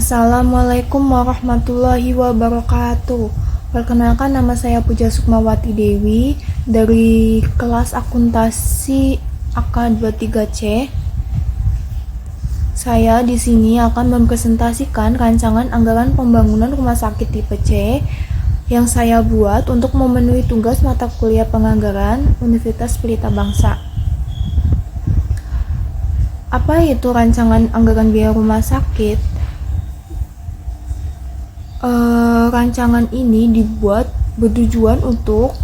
Assalamualaikum warahmatullahi wabarakatuh. Perkenalkan, nama saya Puja Sukmawati Dewi dari kelas akuntansi AK23C. Saya di sini akan mempresentasikan rancangan anggaran pembangunan rumah sakit tipe C yang saya buat untuk memenuhi tugas mata kuliah penganggaran Universitas Pelita Bangsa. Apa itu rancangan anggaran biaya rumah sakit? Rancangan ini dibuat bertujuan untuk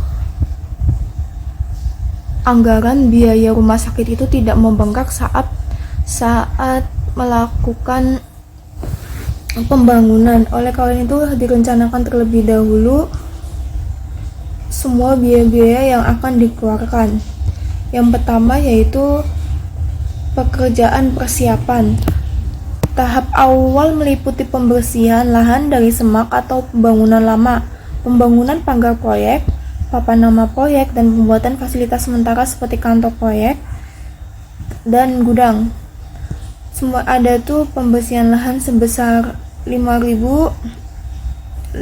anggaran biaya rumah sakit itu tidak membengkak saat melakukan pembangunan. Oleh karena itu direncanakan terlebih dahulu semua biaya-biaya yang akan dikeluarkan. Yang pertama yaitu pekerjaan persiapan. Tahap awal meliputi pembersihan lahan dari semak atau pembangunan lama, pembangunan pagar proyek, papan nama proyek, dan pembuatan fasilitas sementara seperti kantor proyek dan gudang. Semua ada tuh pembersihan lahan sebesar 5.000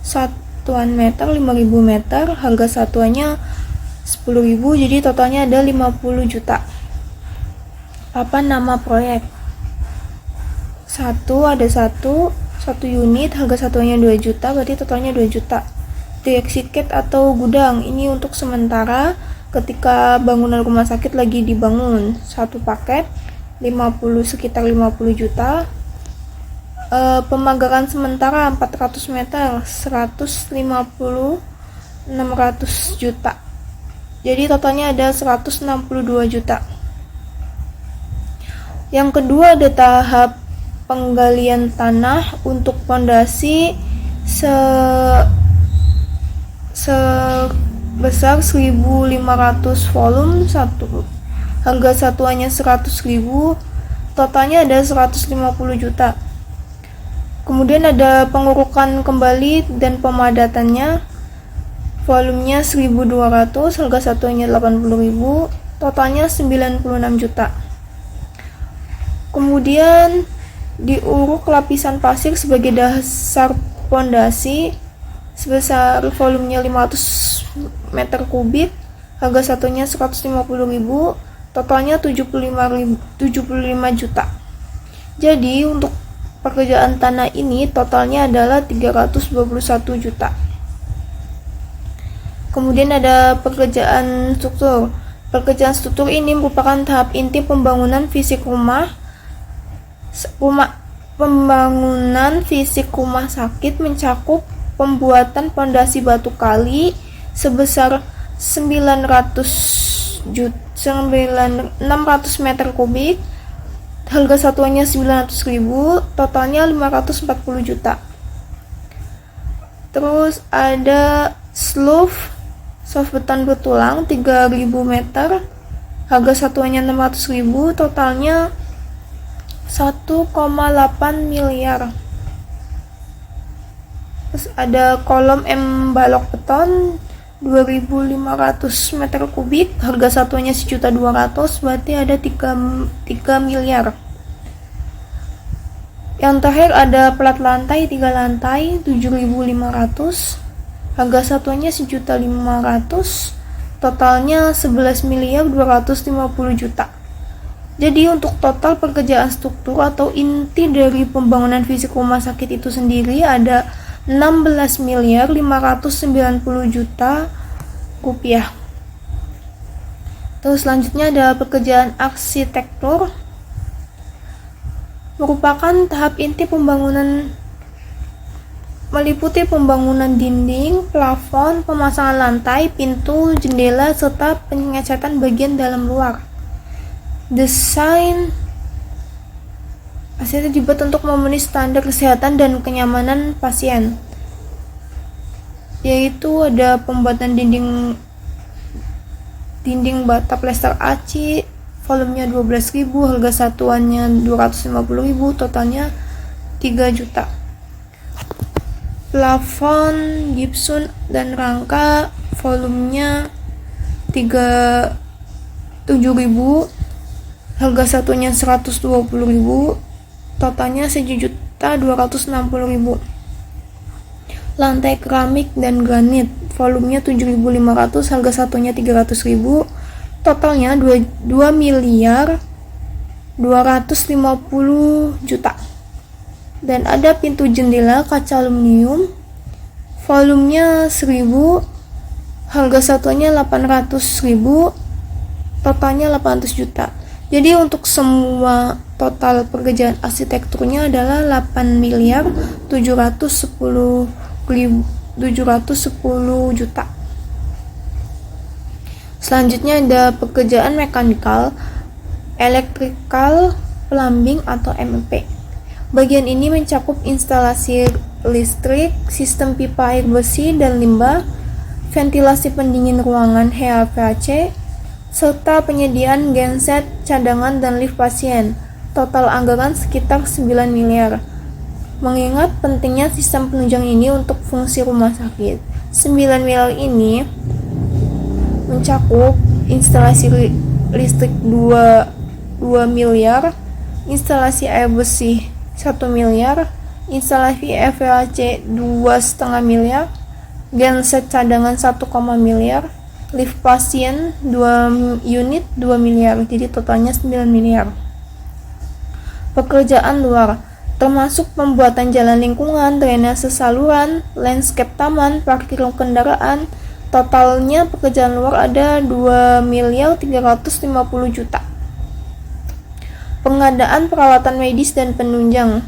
satuan meter, 5.000 meter, harga satuannya 10.000, jadi totalnya ada 50 juta. Papan nama proyek satu unit, harga satuannya 2 juta, berarti totalnya 2 juta. Direksi cat atau gudang, ini untuk sementara ketika bangunan rumah sakit lagi dibangun. Satu paket sekitar 50 juta. Pemagaran sementara 400 meter 600 juta, jadi totalnya ada 162 juta. Yang kedua ada tahap penggalian tanah untuk pondasi sebesar 1.500 volume, harga satuannya 100.000, totalnya ada 150 juta. Kemudian ada pengurukan kembali dan pemadatannya, volumenya 1.200, harga satuannya 80.000, totalnya 96 juta. Kemudian diuruk lapisan pasir sebagai dasar pondasi sebesar volumenya 500 meter kubik, harga satunya 150.000, totalnya 75 juta. Jadi untuk pekerjaan tanah ini totalnya adalah 321 juta. Kemudian ada pekerjaan struktur. Pekerjaan struktur ini merupakan tahap inti pembangunan fisik rumah sakit, mencakup pembuatan pondasi batu kali sebesar 600 meter kubik, harga satuannya 900.000, totalnya 540 juta. Terus ada soft beton bertulang 3.000 meter, harga satuannya 600.000, totalnya 1,8 miliar. Terus ada kolom M balok beton 2.500 meter kubik, harga satuannya 1.200.000, berarti ada 3 miliar. Yang terakhir ada plat lantai 3 lantai 7.500, harga satuannya 1.500.000, totalnya 11.250 juta. Jadi untuk total pekerjaan struktur atau inti dari pembangunan fisik rumah sakit itu sendiri ada 16.590 juta rupiah. Terus selanjutnya ada pekerjaan arsitektur, merupakan tahap inti pembangunan, meliputi pembangunan dinding, plafon, pemasangan lantai, pintu, jendela, serta pengecatan bagian dalam luar. Desain hasilnya dibuat untuk memenuhi standar kesehatan dan kenyamanan pasien, yaitu ada pembuatan dinding bata plester aci, volumenya 12.000, harga satuannya 250.000, totalnya 3 juta. Plafon, gipsun, dan rangka, volumenya 7.000, harga satunya 120.000, totalnya 1.260.000. Lantai keramik dan granit, volumenya 7.500, harga satunya 300.000, totalnya 2.250.000. Dan ada pintu jendela kaca aluminium, volumenya 1.000, harga satunya 800.000, totalnya 800 juta. Jadi untuk semua total pekerjaan arsitekturnya adalah 8.710 juta. Selanjutnya ada pekerjaan mekanikal, electrical, plumbing atau MEP. Bagian ini mencakup instalasi listrik, sistem pipa air bersih dan limbah, ventilasi pendingin ruangan HVAC, serta penyediaan genset, cadangan, dan lift pasien. Total anggaran sekitar 9 miliar. Mengingat pentingnya sistem penunjang ini untuk fungsi rumah sakit, 9 miliar ini mencakup instalasi listrik 2 miliar, instalasi air bersih 1 miliar, instalasi HVAC 2,5 miliar, genset cadangan 1, miliar, lift pasien 2 unit 2 miliar, jadi totalnya 9 miliar. Pekerjaan luar termasuk pembuatan jalan lingkungan, drainase saluran, landscape taman, parkir kendaraan. Totalnya pekerjaan luar ada 2.350 juta. Pengadaan peralatan medis dan penunjang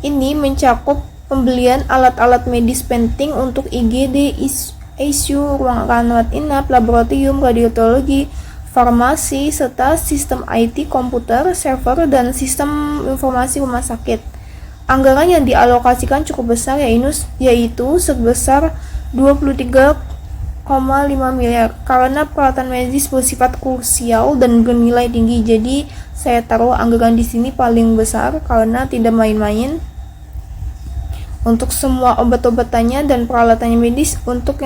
ini mencakup pembelian alat-alat medis penting untuk IGD, ICU, ruang rawat inap, laboratorium, radiologi, farmasi, serta sistem IT, komputer, server, dan sistem informasi rumah sakit. Anggaran yang dialokasikan cukup besar yaitu sebesar 23,5 miliar karena peralatan medis bersifat krusial dan bernilai tinggi. Jadi saya taruh anggaran di sini paling besar karena tidak main-main. Untuk semua obat-obatannya dan peralatannya medis untuk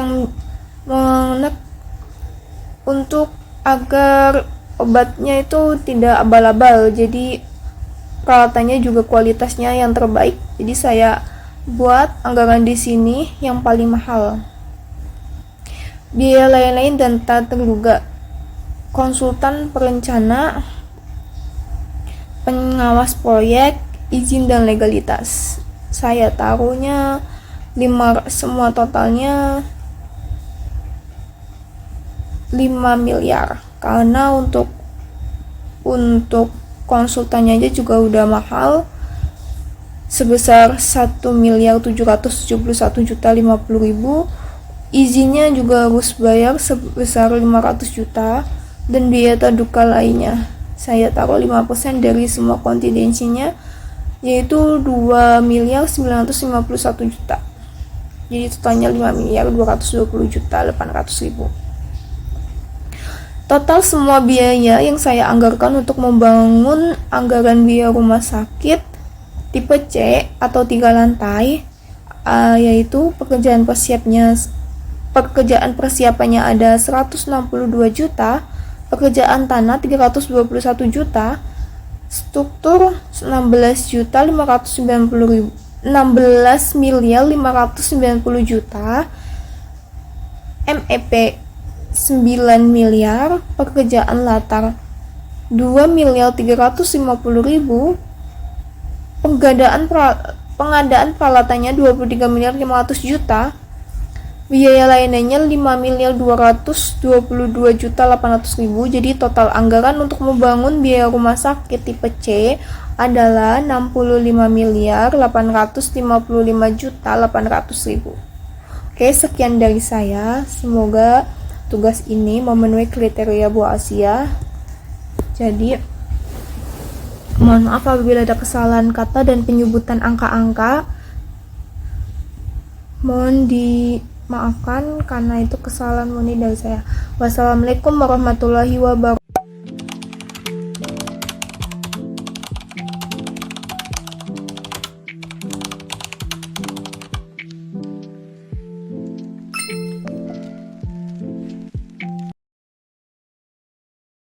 agar obatnya itu tidak abal-abal, jadi peralatannya juga kualitasnya yang terbaik. Jadi saya buat anggaran di sini yang paling mahal. Biaya lain-lain dan tak terduga, konsultan perencana, pengawas proyek, izin dan legalitas. Saya taruhnya semua totalnya 5 miliar karena untuk konsultannya aja juga udah mahal sebesar 1.771.050.000. Izinnya juga harus bayar sebesar 500 juta dan biaya terduga lainnya. Saya taruh 5% dari semua kontingensinya yaitu 2.951.000.000. Jadi totalnya 5.220.800.000. Total semua biaya yang saya anggarkan untuk membangun anggaran biaya rumah sakit tipe C atau 3 lantai, yaitu pekerjaan persiapannya ada 162 juta, pekerjaan tanah 321 juta, struktur 16 miliar 590 juta, MEP 9 miliar, pekerjaan latar 2.350.000, pengadaan peralatannya 23 miliar 500 juta, biaya lainnya 5.222.800.000. Jadi total anggaran untuk membangun biaya rumah sakit tipe C adalah 65.855.800.000. Oke, sekian dari saya. Semoga tugas ini memenuhi kriteria Bu Asia. Jadi mohon maaf apabila ada kesalahan kata dan penyebutan angka-angka. Mohon dimaafkan karena itu kesalahan murni dari saya. Wassalamualaikum warahmatullahi wabarakatuh.